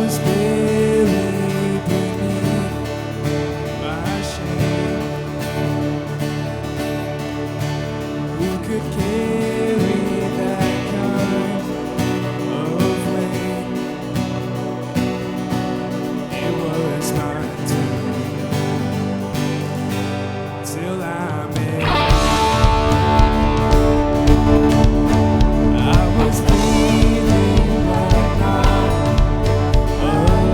was buried beneath my shame. Who could carry that kind of weight? It was my turn till I met. I was feeling but not alone.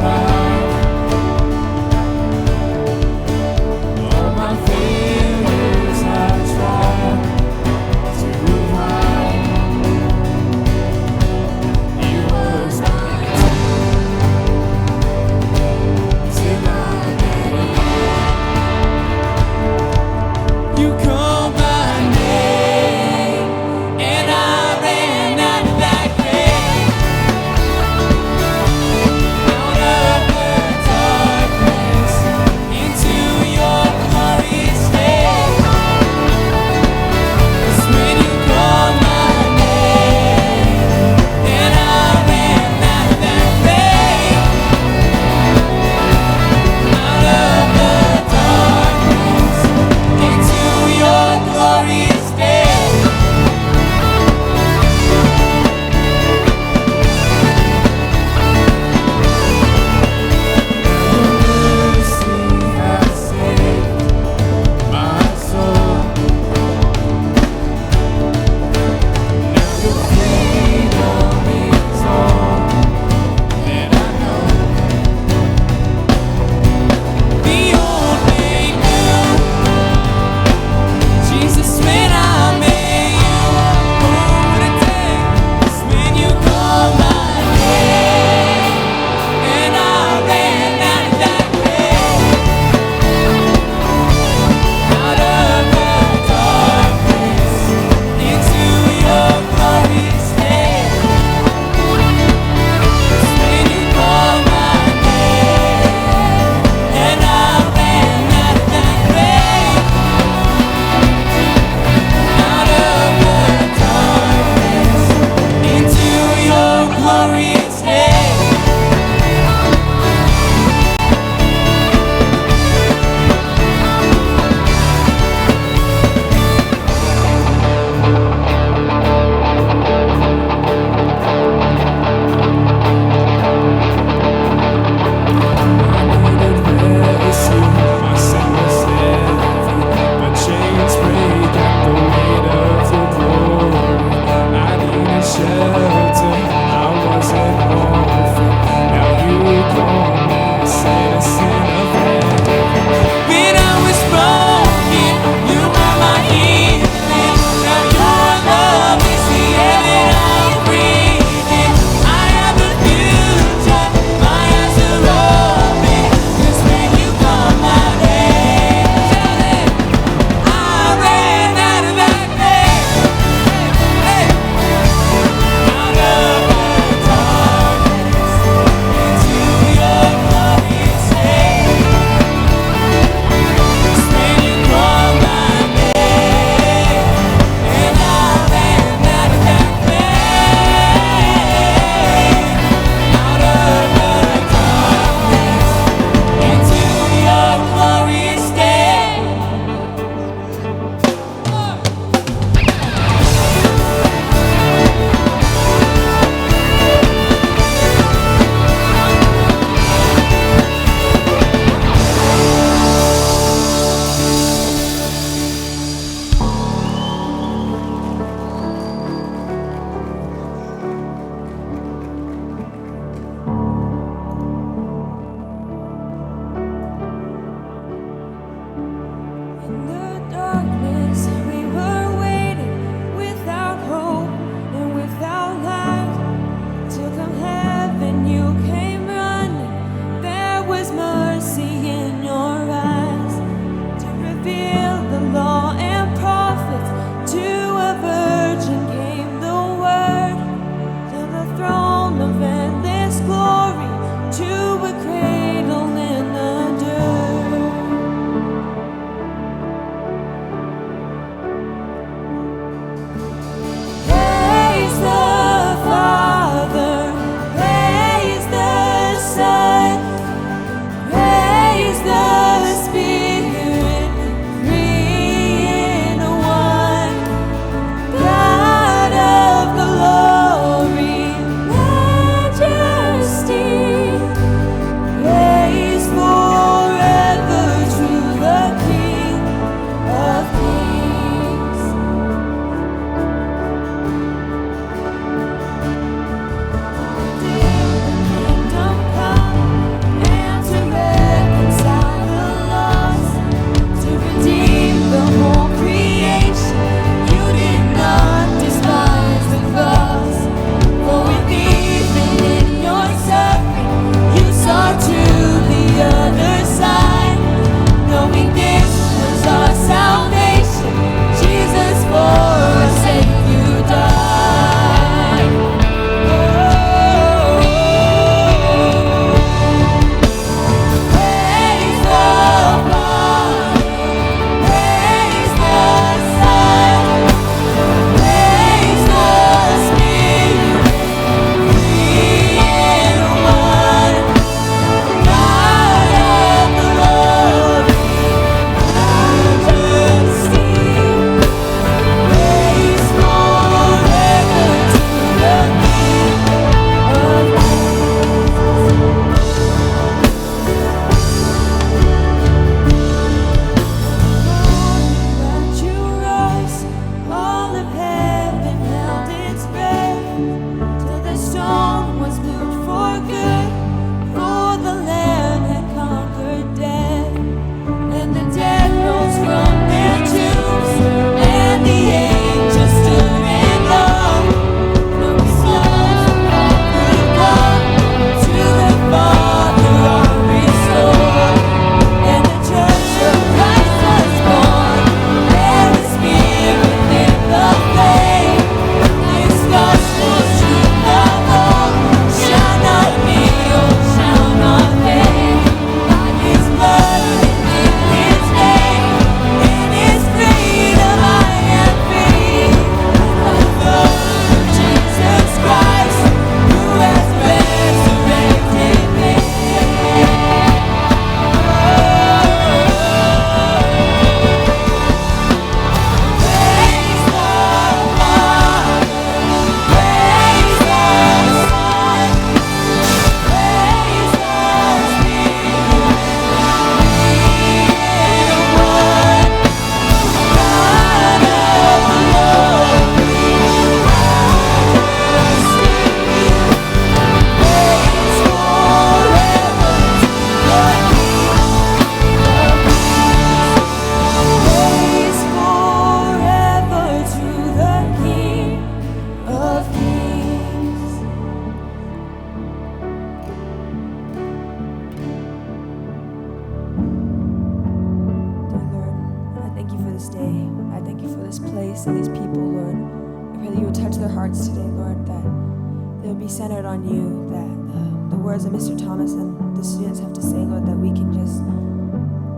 their hearts today, Lord, that they'll be centered on you, that the words that Mr. Thomas and the students have to say, Lord, that we can just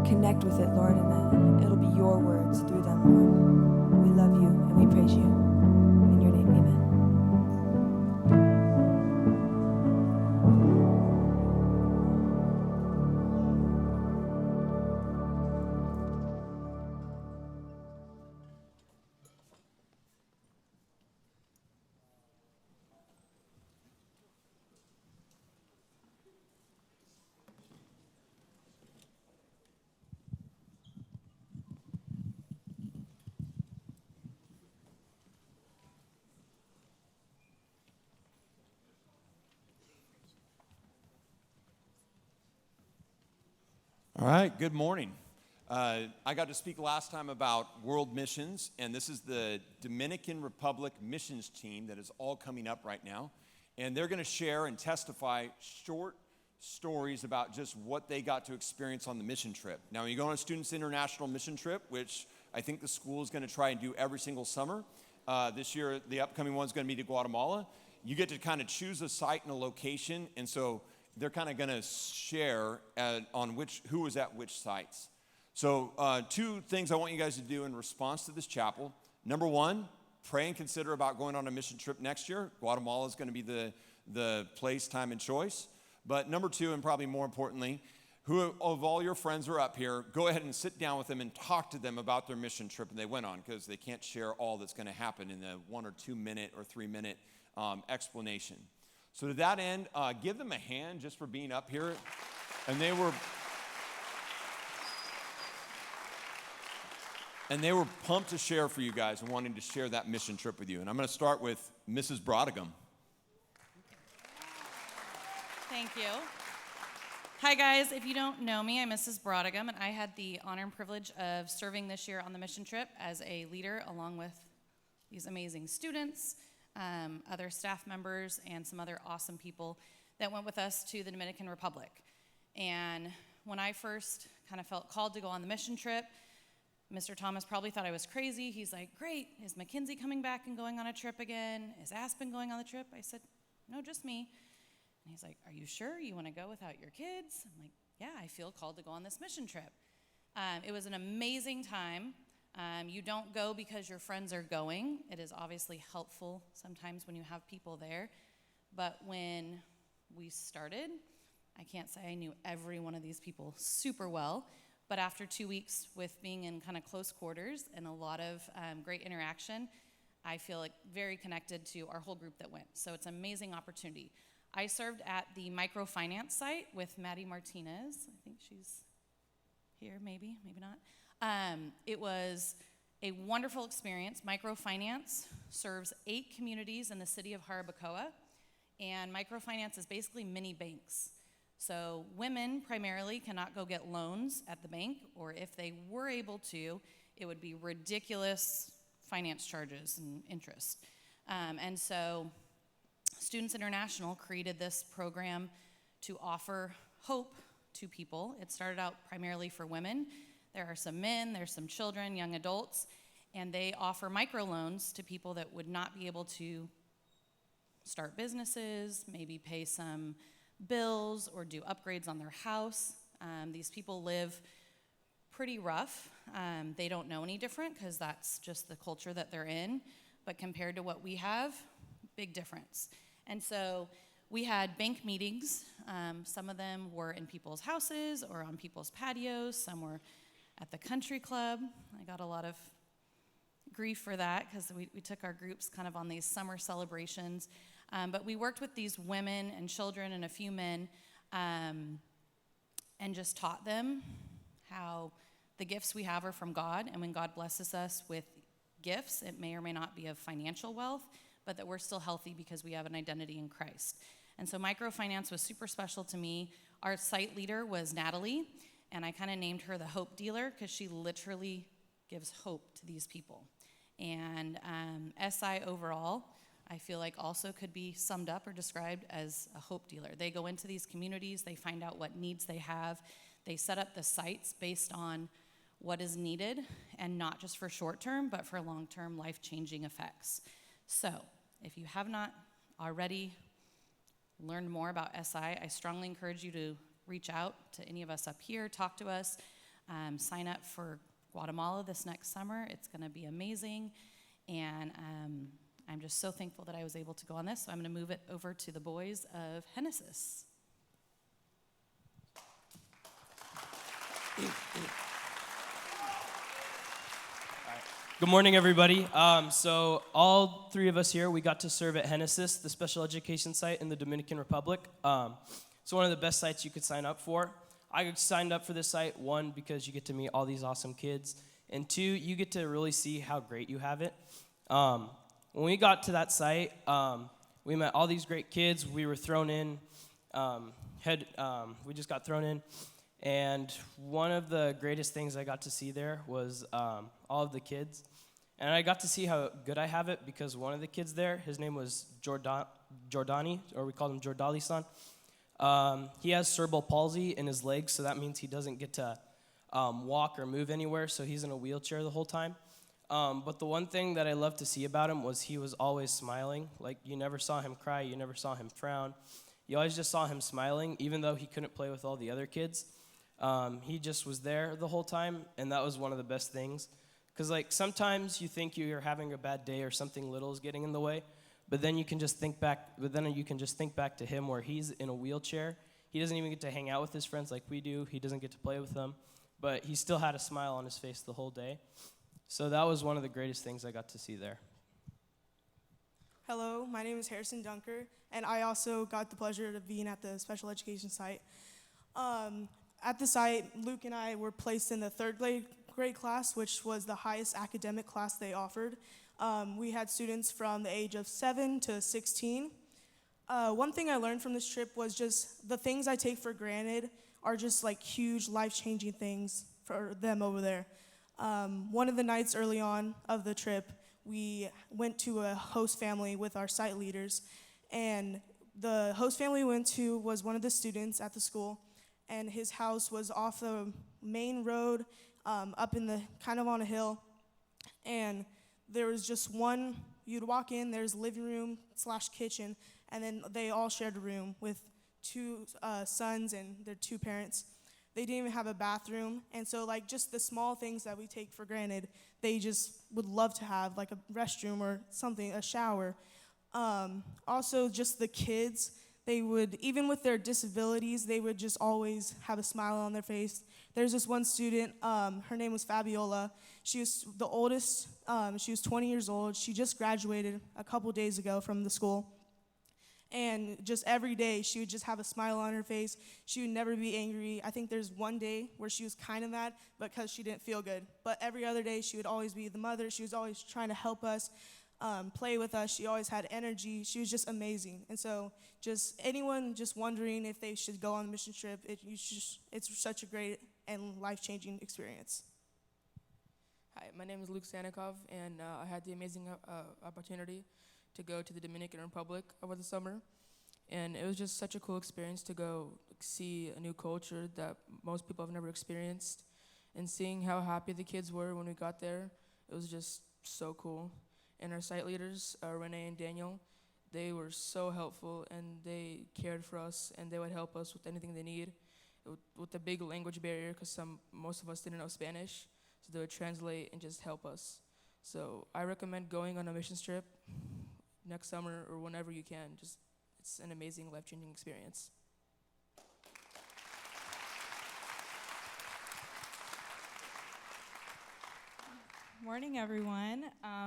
connect with it, Lord, and that it'll be your words through them, Lord. We love you and we praise you. In your name, amen. All right, good morning. I got to speak last time about world missions, and this is the Dominican Republic missions team that is all coming up right now. And they're going to share and testify short stories about just what they got to experience on the mission trip. Now, when you go on a Students International mission trip, which I think the school is going to try and do every single summer, this year the upcoming one's going to be to Guatemala, you get to kind of choose a site and a location, and so they're kind of going to share on who was at which sites. So 2 things I want you guys to do in response to this chapel. Number 1, pray and consider about going on a mission trip next year. Guatemala is going to be the place, time, and choice. But number 2, and probably more importantly, who of all your friends are up here, go ahead and sit down with them and talk to them about their mission trip and they went on, because they can't share all that's going to happen in the 1 or 2 minute or 3 minute explanation. So to that end, give them a hand just for being up here. And they were pumped to share for you guys and wanting to share that mission trip with you. And I'm going to start with Mrs. Brodigam. Thank you. Hi, guys. If you don't know me, I'm Mrs. Brodigam, and I had the honor and privilege of serving this year on the mission trip as a leader along with these amazing students, other staff members, and some other awesome people that went with us to the Dominican Republic. And when I first kind of felt called to go on the mission trip, Mr. Thomas probably thought I was crazy. He's like, great, is Mackenzie coming back and going on a trip again? Is Aspen going on the trip? I said, no, just me. And he's like, are you sure you want to go without your kids? I'm like, yeah, I feel called to go on this mission trip. It was an amazing time. You don't go because your friends are going. It is obviously helpful sometimes when you have people there. But when we started, I can't say I knew every one of these people super well, but after 2 weeks with being in kind of close quarters and a lot of great interaction, I feel like very connected to our whole group that went. So it's an amazing opportunity. I served at the microfinance site with Maddie Martinez. I think she's here, maybe not. It was a wonderful experience. Microfinance serves 8 communities in the city of Jarabacoa, and microfinance is basically mini banks. So women primarily cannot go get loans at the bank, or if they were able to, it would be ridiculous finance charges and interest. And so Students International created this program to offer hope to people. It started out primarily for women. There are some men, there's some children, young adults, and they offer microloans to people that would not be able to start businesses, maybe pay some bills or do upgrades on their house. These people live pretty rough. They don't know any different because that's just the culture that they're in. But compared to what we have, big difference. And so we had bank meetings. Some of them were in people's houses or on people's patios. Some were at the country club. I got a lot of grief for that because we took our groups kind of on these summer celebrations. But we worked with these women and children and a few men and just taught them how the gifts we have are from God. And when God blesses us with gifts, it may or may not be of financial wealth, but that we're still healthy because we have an identity in Christ. And so microfinance was super special to me. Our site leader was Natalie, and I kind of named her the hope dealer because she literally gives hope to these people. And SI overall, I feel like also could be summed up or described as a hope dealer. They go into these communities, they find out what needs they have, they set up the sites based on what is needed, and not just for short-term, but for long-term life-changing effects. So If you have not already learned more about SI, I strongly encourage you to reach out to any of us up here, talk to us, sign up for Guatemala this next summer. It's going to be amazing, and I'm just so thankful that I was able to go on this. So I'm going to move it over to the boys of Genesis. Good morning, everybody. So all three of us here, we got to serve at Genesis, the special education site in the Dominican Republic. It's one of the best sites you could sign up for. I signed up for this site, one, because you get to meet all these awesome kids, and two, you get to really see how great you have it. When we got to that site, we met all these great kids. We were thrown in, we just got thrown in. And one of the greatest things I got to see there was all of the kids. And I got to see how good I have it because one of the kids there, his name was Jordani, or we called him Jordali-san. He has cerebral palsy in his legs, so that means he doesn't get to walk or move anywhere, so he's in a wheelchair the whole time. But the one thing that I loved to see about him was he was always smiling. Like, you never saw him cry, you never saw him frown. You always just saw him smiling, even though he couldn't play with all the other kids. He just was there the whole time, and that was one of the best things. Because, like, sometimes you think you're having a bad day or something little is getting in the way, but then you can just think back to him where he's in a wheelchair. He doesn't even get to hang out with his friends like we do. He doesn't get to play with them, but he still had a smile on his face the whole day. So that was one of the greatest things I got to see there. Hello, my name is Harrison Dunker, and I also got the pleasure of being at the special education site. At the site, Luke and I were placed in the third grade class, which was the highest academic class they offered. We had students from the age of 7 to 16. One thing I learned from this trip was just the things I take for granted are just like huge life-changing things for them over there. One of the nights early on of the trip, we went to a host family with our site leaders, and the host family we went to was one of the students at the school, and his house was off the main road, up in the kind of on a hill, and there was just one. You'd walk in, there's living room / kitchen, and then they all shared a room with two sons and their two parents. They didn't even have a bathroom, and so like just the small things that we take for granted, they just would love to have, like a restroom or something, a shower. Also, just the kids, they would, even with their disabilities, they would just always have a smile on their face. There's this one student, her name was Fabiola. She was the oldest, she was 20 years old. She just graduated a couple days ago from the school. And just every day, she would just have a smile on her face. She would never be angry. I think there's one day where she was kind of mad because she didn't feel good. But every other day, she would always be the mother. She was always trying to help us, play with us. She always had energy. She was just amazing. And so just anyone just wondering if they should go on the mission trip, it's such a great and life-changing experience. Hi, my name is Luke Sanikov, and I had the amazing opportunity to go to the Dominican Republic over the summer. And it was just such a cool experience to go see a new culture that most people have never experienced. And seeing how happy the kids were when we got there, it was just so cool. And our site leaders, Renee and Daniel, they were so helpful, and they cared for us, and they would help us with anything they need. With the big language barrier, because most of us didn't know Spanish, so they would translate and just help us. So I recommend going on a mission trip next summer or whenever you can. It's an amazing, life-changing experience. Morning, everyone.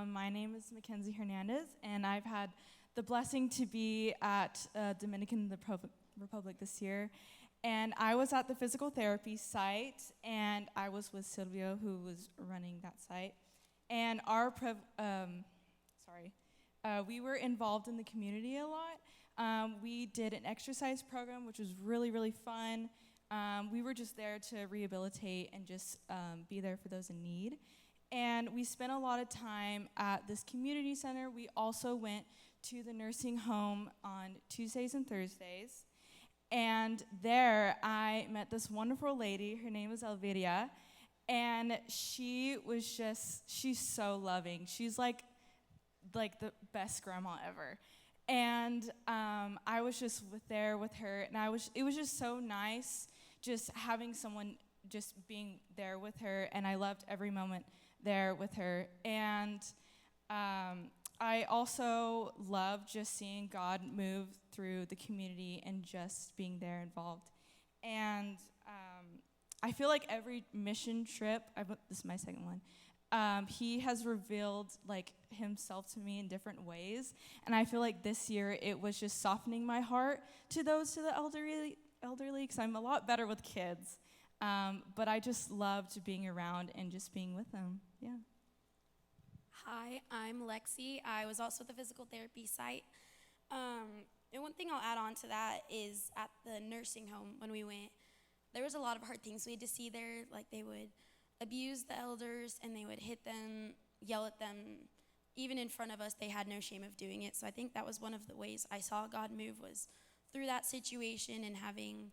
My name is Mackenzie Hernandez, and I've had the blessing to be at Dominican Republic this year. And I was at the physical therapy site, and I was with Silvio, who was running that site. And we were involved in the community a lot. We did an exercise program, which was really, really fun. We were just there to rehabilitate and just be there for those in need. And we spent a lot of time at this community center. We also went to the nursing home on Tuesdays and Thursdays. And there I met this wonderful lady. Her name is Elviria. And she's so loving. She's like like the best grandma ever. And I was just there with her, and it was just so nice just having someone just being there with her, and I loved every moment there with her. And I also love just seeing God move through the community and just being there involved. And I feel like every mission trip, this is my second one, he has revealed like himself to me in different ways. And I feel like this year it was just softening my heart to the elderly, because I'm a lot better with kids. But I just loved being around and just being with them. Yeah. Hi, I'm Lexi. I was also at the physical therapy site. And one thing I'll add on to that is at the nursing home when we went, there was a lot of hard things we had to see there. Like they would abuse the elders and they would hit them, yell at them. Even in front of us, they had no shame of doing it. So I think that was one of the ways I saw God move was through that situation and having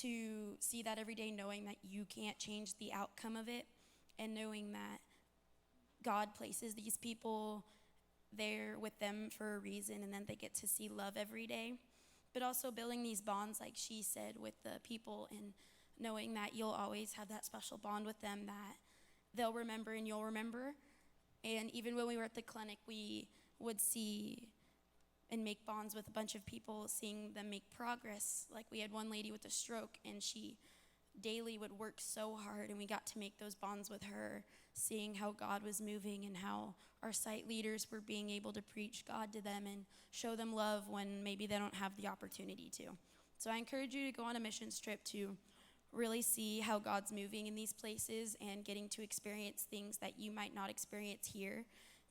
to see that every day, knowing that you can't change the outcome of it and knowing that God places these people there with them for a reason, and then they get to see love every day. But also building these bonds, like she said, with the people, and knowing that you'll always have that special bond with them that they'll remember and you'll remember. And even when we were at the clinic, we would see and make bonds with a bunch of people, seeing them make progress. Like we had one lady with a stroke, and she daily would work so hard, and we got to make those bonds with her, seeing how God was moving and how our site leaders were being able to preach God to them and show them love when maybe they don't have the opportunity to. So I encourage you to go on a missions trip to really see how God's moving in these places and getting to experience things that you might not experience here,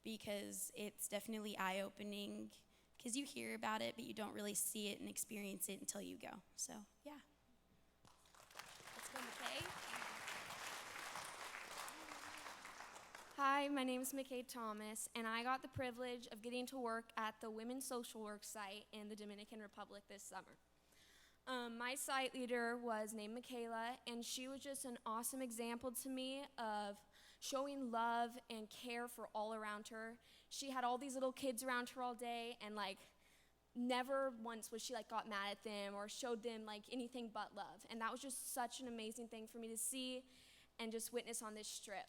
because it's definitely eye-opening, because you hear about it, but you don't really see it and experience it until you go. So, yeah. Let's go, McKay. Hi, my name is McKay Thomas, and I got the privilege of getting to work at the Women's Social Work site in the Dominican Republic this summer. My site leader was named Michaela, and she was just an awesome example to me of showing love and care for all around her. She had all these little kids around her all day, and never once was she got mad at them or showed them anything but love. And that was just such an amazing thing for me to see and just witness on this trip.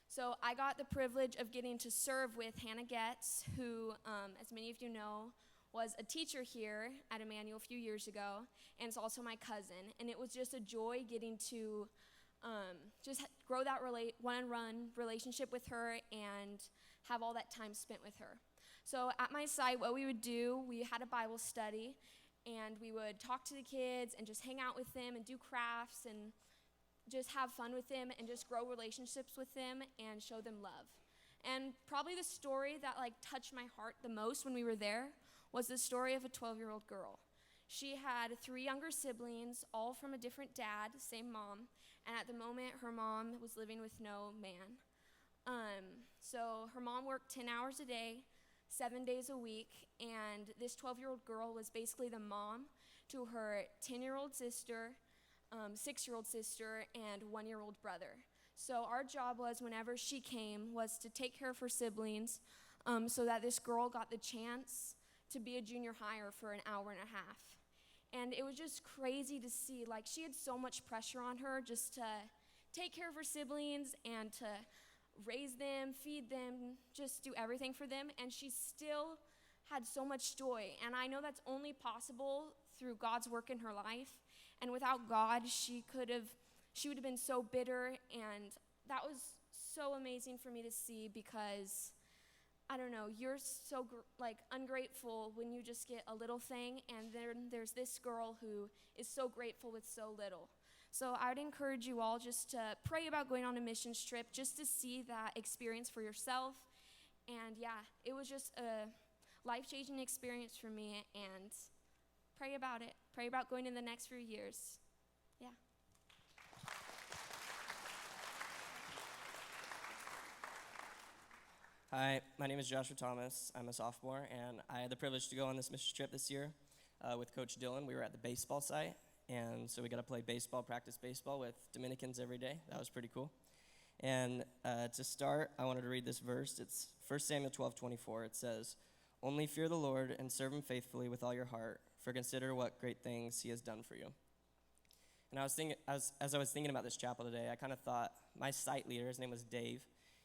So I got the privilege of getting to serve with Hannah Getz, who, as many of you know, was a teacher here at Immanuel a few years ago, and is also my cousin. And it was just a joy getting to just grow that one-on-one relationship with her and have all that time spent with her. So at my site, what we would do, we had a Bible study, and we would talk to the kids and just hang out with them and do crafts and just have fun with them and just grow relationships with them and show them love. And probably the story that touched my heart the most when we were there was the story of a 12-year-old girl. She had 3 younger siblings, all from a different dad, same mom, and at the moment her mom was living with no man. So her mom worked 10 hours a day, 7 days a week, and this 12-year-old girl was basically the mom to her 10-year-old sister, 6-year-old sister, and 1-year-old brother. So our job was, whenever she came, was to take care of her siblings so that this girl got the chance to be a junior hire for an hour and a half. And it was just crazy to see, she had so much pressure on her just to take care of her siblings and to raise them, feed them, just do everything for them, and she still had so much joy. And I know that's only possible through God's work in her life. And without God, she would have been so bitter, and that was so amazing for me to see, because I don't know, you're so ungrateful when you just get a little thing, and then there's this girl who is so grateful with so little. So I would encourage you all just to pray about going on a missions trip, just to see that experience for yourself. And yeah, it was just a life-changing experience for me, and pray about it. Pray about going in the next few years. Yeah. Hi, my name is Joshua Thomas. I'm a sophomore, and I had the privilege to go on this mission trip this year with Coach Dylan. We were at the baseball site, and so we got to play baseball, practice baseball with Dominicans every day. That was pretty cool. And to start, I wanted to read this verse. It's 1 Samuel 12:24. It says, "Only fear the Lord and serve him faithfully with all your heart, for consider what great things he has done for you." And I was thinking, as I was thinking about this chapel today, I kind of thought my site leader, his name was Dave,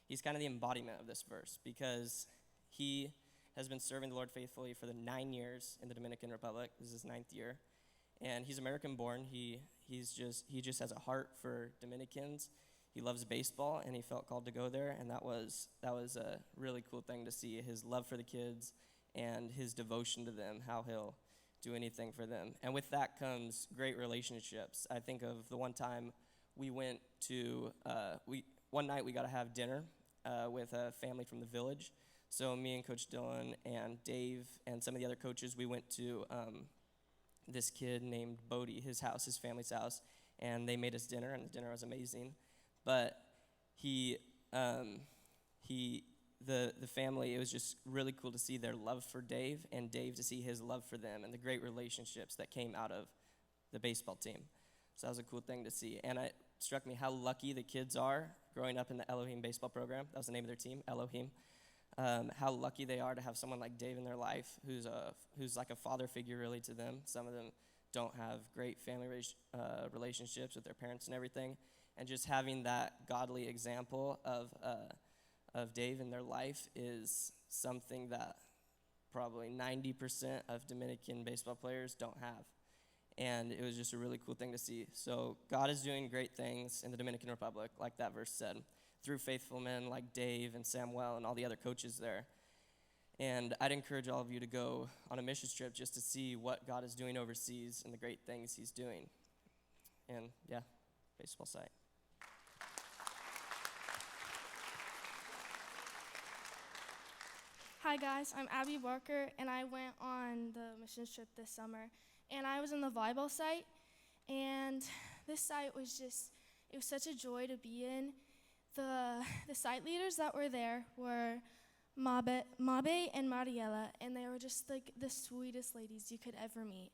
he's kind of the embodiment of this verse because he has been serving the Lord faithfully for the 9 years in the Dominican Republic. This is his 9th year. And he's American-born. He just has a heart for Dominicans. He loves baseball, and he felt called to go there, and that was a really cool thing to see, his love for the kids and his devotion to them, how he'll do anything for them. And with that comes great relationships. I think of the one time we went to, one night we got to have dinner with a family from the village. So me and Coach Dylan and Dave and some of the other coaches, we went to this kid named Bodie, his family's house, and they made us dinner, and the dinner was amazing. But the family, it was just really cool to see their love for Dave, and Dave to see his love for them, and the great relationships that came out of the baseball team. So that was a cool thing to see. And it struck me how lucky the kids are growing up in the Elohim baseball program. That was the name of their team, Elohim. How lucky they are to have someone like Dave in their life who's like a father figure really to them. Some of them don't have great family relationships with their parents and everything. And just having that godly example of Dave in their life is something that probably 90% of Dominican baseball players don't have. And it was just a really cool thing to see. So God is doing great things in the Dominican Republic, like that verse said, through faithful men like Dave and Samuel and all the other coaches there. And I'd encourage all of you to go on a missions trip just to see what God is doing overseas and the great things he's doing. And yeah, baseball site. Hi guys, I'm Abby Barker, and I went on the missions trip this summer, and I was in the volleyball site, and this site was it was such a joy to be in. The site leaders that were there were Mabe and Mariela, and they were just like the sweetest ladies you could ever meet.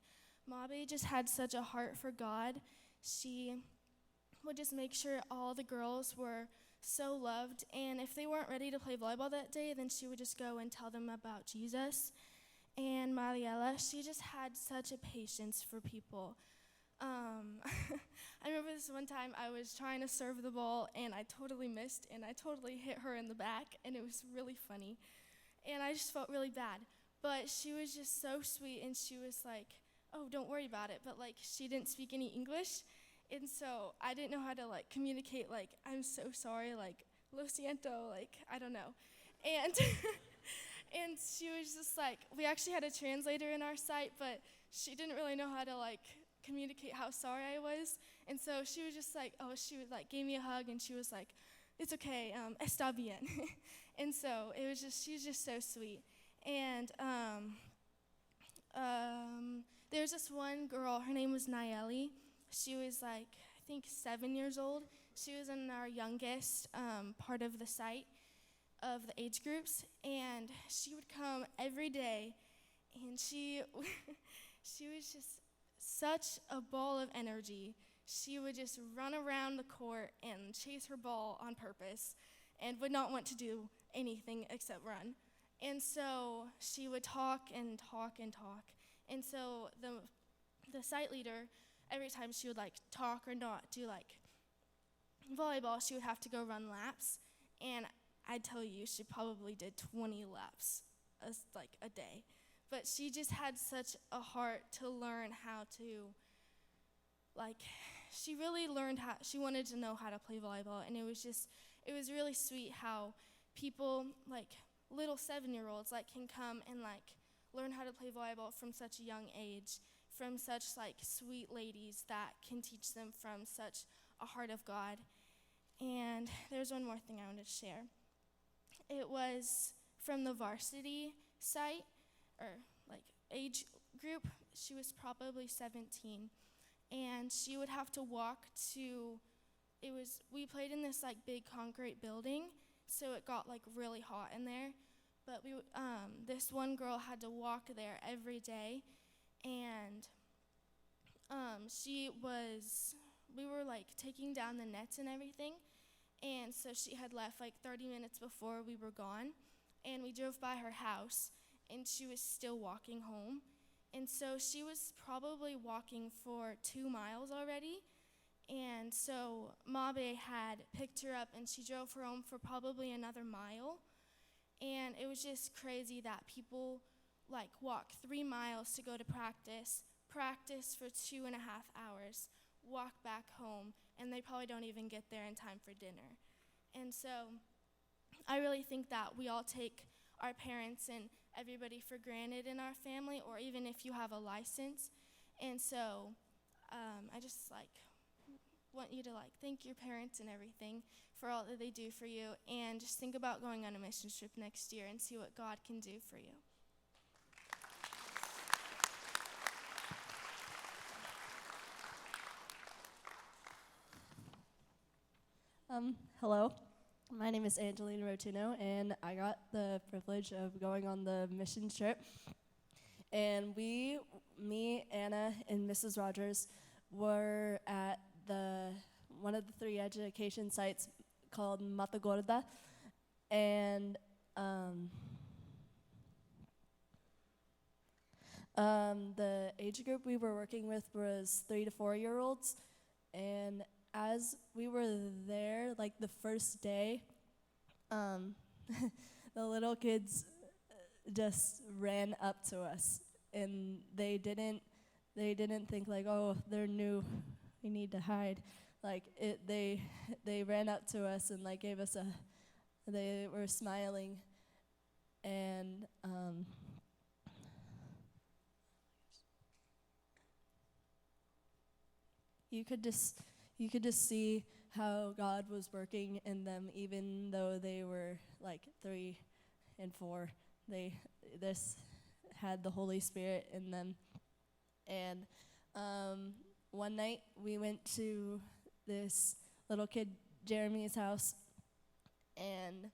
Mabe just had such a heart for God. She would just make sure all the girls were so loved, and if they weren't ready to play volleyball that day, then she would just go and tell them about Jesus. And Mariela, she just had such a patience for people. I remember this one time I was trying to serve the ball, and I totally missed, and I totally hit her in the back, and it was really funny. And I just felt really bad. But she was just so sweet, and she was like, "Oh, don't worry about it." But like, she didn't speak any English. And so I didn't know how to like communicate, like, "I'm so sorry," like, "Lo siento," like, I don't know. And and she was just like, we actually had a translator in our site, but she didn't really know how to like communicate how sorry I was. And so she was just like, she would like gave me a hug, and she was like, "It's okay, está bien." And so it was just, she was just so sweet. And there was this one girl, her name was Nayeli. She was like, I think 7 years old. She was in our youngest part of the site of the age groups, and she would come every day, and she was just such a ball of energy. She would just run around the court and chase her ball on purpose and would not want to do anything except run. And so she would talk and talk and talk. And so the site leader, every time she would like talk or not do like volleyball, she would have to go run laps. And I tell you, she probably did 20 laps a day. But she just had such a heart to learn how to, she really learned how, she wanted to know how to play volleyball. And it was really sweet how people, like little 7-year-olds, can come and learn how to play volleyball from such a young age, from such sweet ladies that can teach them from such a heart of God. And there's one more thing I wanted to share. It was from the varsity site, or age group. She was probably 17, and she would have to walk to, we played in this big concrete building, so it got we hot in there. But this one girl had to walk there every day, and we were taking down the nets and everything, And so she had left like 30 minutes before we were gone. And we drove by her house, and she was still walking home. And so she was probably walking for 2 miles already. And so Mabe had picked her up, and she drove her home for probably another mile. And it was just crazy that people like walk 3 miles to go to practice for 2.5 hours, walk back home, and they probably don't even get there in time for dinner. And so I really think that we all take our parents and everybody for granted in our family, or even if you have a license. And so I just want you to thank your parents and everything for all that they do for you, and just think about going on a mission trip next year and see what God can do for you. Hello, my name is Angelina Rotino, and I got the privilege of going on the mission trip. And me, Anna, and Mrs. Rogers were at one of the 3 education sites called Matagorda, and the age group we were working with was 3 to 4-year-olds, and as we were there, the first day, the little kids just ran up to us, and they didn't think oh, they're new, we need to hide. They ran up to us and gave us they were smiling, and you could just see how God was working in them, even though they were 3 and 4. They had the Holy Spirit in them. And one night we went to this little kid Jeremy's house, and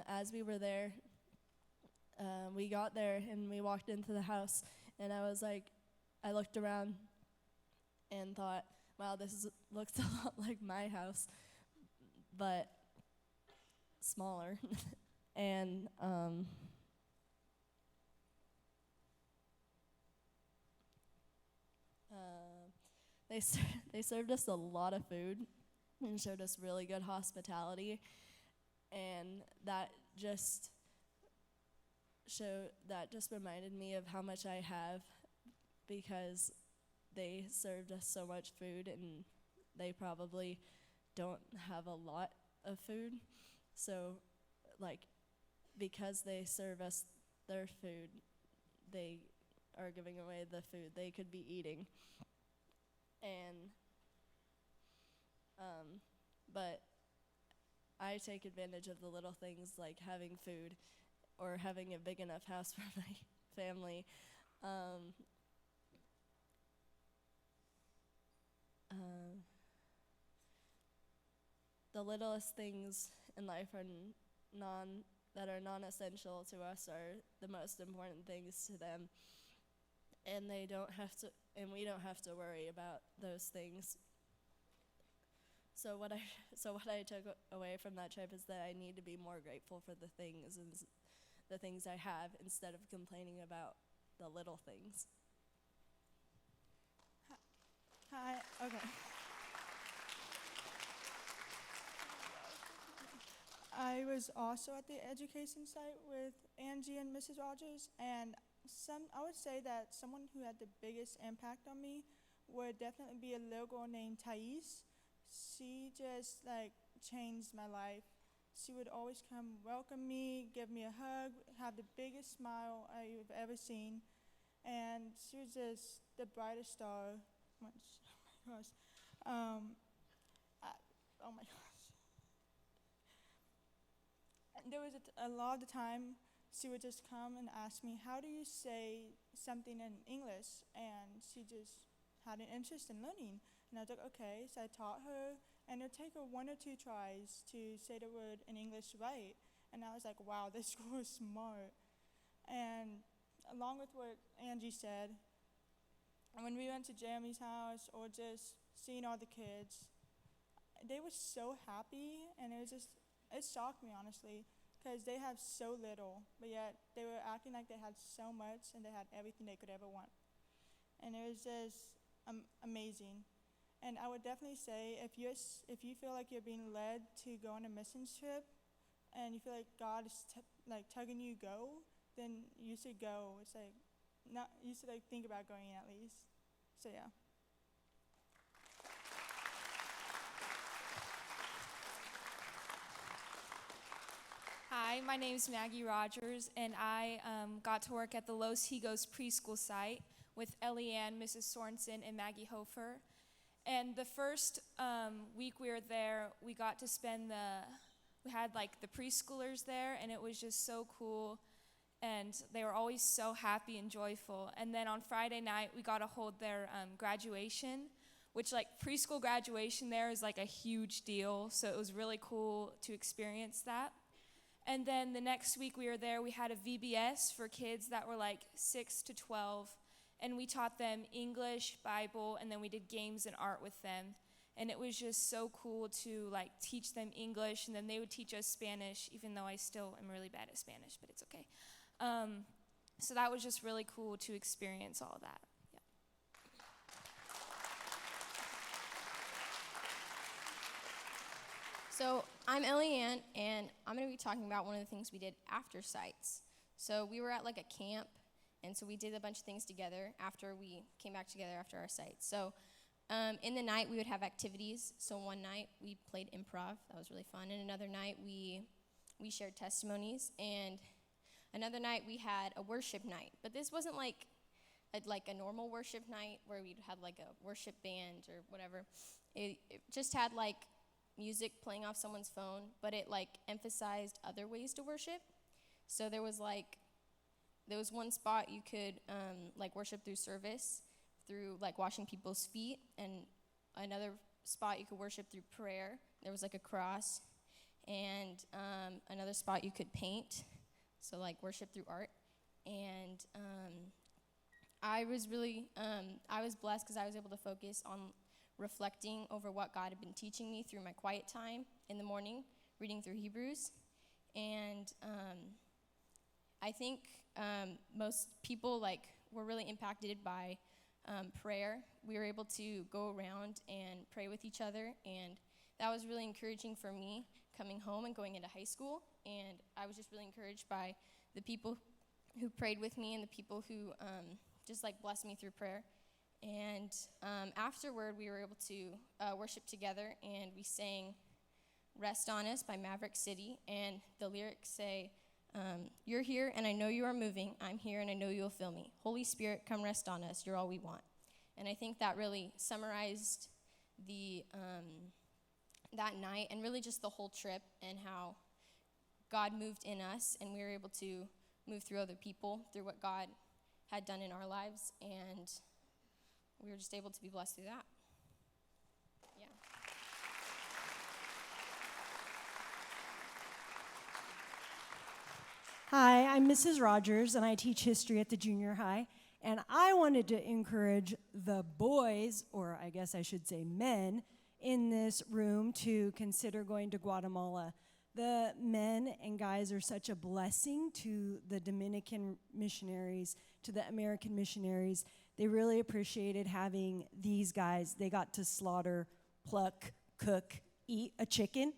as we were there, we got there and we walked into the house, and I looked around and thought, wow, this looks a lot like my house, but smaller. And they served us a lot of food and showed us really good hospitality, and that just reminded me of how much I have, because they served us so much food, and they probably don't have a lot of food. So, because they serve us their food, they are giving away the food they could be eating. And, but I take advantage of the little things like having food or having a big enough house for my family. The littlest things in life that are non-essential to us are the most important things to them, and we don't have to worry about those things. So what I took away from that trip is that I need to be more grateful for the things I have, instead of complaining about the little things. Hi, okay. I was also at the education site with Angie and Mrs. Rogers, and I would say that someone who had the biggest impact on me would definitely be a little girl named Thais. She just changed my life. She would always come welcome me, give me a hug, have the biggest smile I've ever seen, and she was just the brightest star. Oh my gosh. Oh my gosh. And there was a lot of the time she would just come and ask me, how do you say something in English? And she just had an interest in learning. And I was like, okay. So I taught her, and it would take her 1 or 2 tries to say the word in English right. And I was like, wow, this girl is smart. And along with what Angie said, when we went to Jeremy's house or just seeing all the kids, they were so happy, and it shocked me, honestly, because they have so little, but yet they were acting like they had so much and they had everything they could ever want. And it was just amazing. And I would definitely say if you feel like you're being led to go on a missions trip, and you feel like God is tugging you go, then you should go. It's like not you should think about going at least. So yeah. Hi, my name is Maggie Rogers, and I got to work at the Los Higos preschool site with Elianne, Mrs. Sorensen, and Maggie Hofer. And the first week we were there, we got to spend we had the preschoolers there, and it was just so cool. And they were always so happy and joyful. And then on Friday night, we got to hold their graduation, which preschool graduation there is a huge deal. So it was really cool to experience that. And then the next week we were there, we had a VBS for kids that were 6 to 12. And we taught them English, Bible, and then we did games and art with them. And it was just so cool to teach them English, and then they would teach us Spanish, even though I still am really bad at Spanish, but it's okay. So that was just really cool to experience all of that. Yeah. So I'm Elianne, and I'm going to be talking about one of the things we did after sites. So we were at a camp, and so we did a bunch of things together after we came back together after our sites. So in the night, we would have activities. So one night, we played improv. That was really fun. And another night, we shared testimonies. And another night, we had a worship night. But this wasn't a normal worship night where we'd have a worship band or whatever. It just had music playing off someone's phone, but it emphasized other ways to worship. So there was one spot you could worship through service, through washing people's feet, and another spot you could worship through prayer. There was a cross, and another spot you could paint, so worship through art. And I was blessed because I was able to focus on reflecting over what God had been teaching me through my quiet time in the morning, reading through Hebrews. And I think most people were really impacted by prayer. We were able to go around and pray with each other, and that was really encouraging for me coming home and going into high school. And I was just really encouraged by the people who prayed with me and the people who just blessed me through prayer. And afterward, we were able to worship together, and we sang "Rest on Us" by Maverick City, and the lyrics say, "You're here, and I know you are moving. I'm here, and I know you'll feel me. Holy Spirit, come rest on us. You're all we want." And I think that really summarized that night and really just the whole trip, and how God moved in us, and we were able to move through other people, through what God had done in our lives, and we were just able to be blessed through that. Yeah. Hi, I'm Mrs. Rogers, and I teach history at the junior high. And I wanted to encourage the boys, or I guess I should say men, in this room to consider going to Guatemala. The men and guys are such a blessing to the Dominican missionaries, to the American missionaries. They really appreciated having these guys. They got to slaughter, pluck, cook, eat a chicken.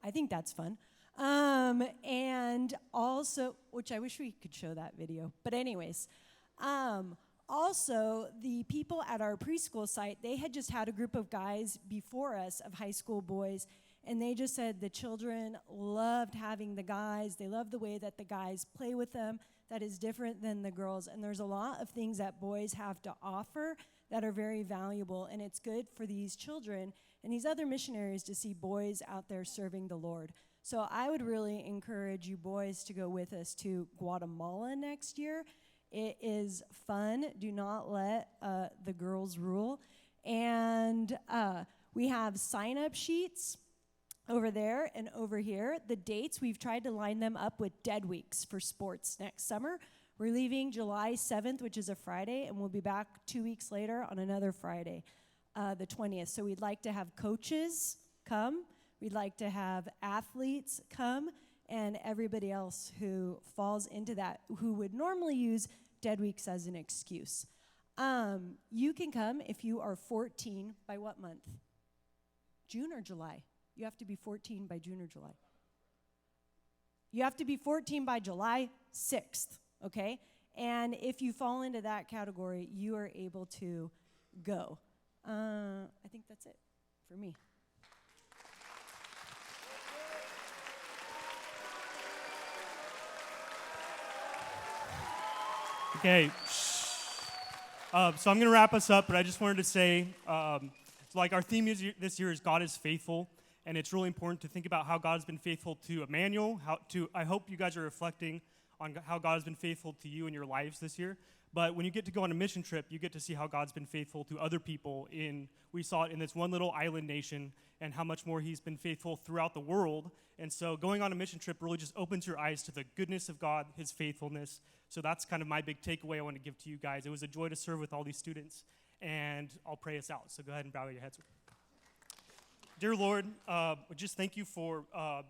I think that's fun. And also, which I wish we could show that video. But anyways, also the people at our preschool site, they had just had a group of guys before us, of high school boys, and they just said the children loved having the guys. They loved the way that the guys play with them. That is different than the girls. And there's a lot of things that boys have to offer that are very valuable. And it's good for these children and these other missionaries to see boys out there serving the Lord. So I would really encourage you boys to go with us to Guatemala next year. It is fun. Do not let the girls rule. And we have sign-up sheets over there and over here. The dates, we've tried to line them up with dead weeks for sports next summer. We're leaving July 7th, which is a Friday, and we'll be back 2 weeks later on another Friday, the 20th. So we'd like to have coaches come. We'd like to have athletes come and everybody else who falls into that, who would normally use Dead Weeks as an excuse. You can come if you are 14 by what month? June or July? You have to be 14 by June or July. You have to be 14 by July 6th, okay? And if you fall into that category, you are able to go. I think that's it for me. Okay. So I'm going to wrap us up, but I just wanted to say, like our theme this year is God is faithful, and it's really important to think about how God has been faithful to Immanuel. I hope you guys are reflecting on how God has been faithful to you in your lives this year. But when you get to go on a mission trip, you get to see how God's been faithful to other people. We saw it in this one little island nation, and how much more He's been faithful throughout the world. And so going on a mission trip really just opens your eyes to the goodness of God, His faithfulness. So that's kind of my big takeaway I want to give to you guys. It was a joy to serve with all these students, and I'll pray us out. So go ahead and bow your heads. Dear Lord, we just thank you for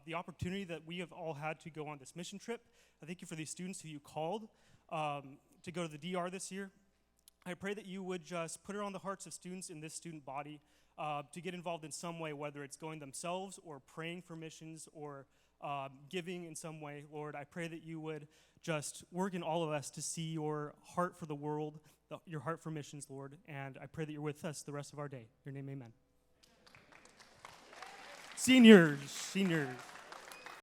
the opportunity that we have all had to go on this mission trip. I thank you for these students who you called to go to the DR this year. I pray that you would just put it on the hearts of students in this student body to get involved in some way, whether it's going themselves or praying for missions or giving in some way. Lord, I pray that you would just work in all of us to see your heart for the world, your heart for missions, Lord. And I pray that you're with us the rest of our day. In your name, amen. Seniors.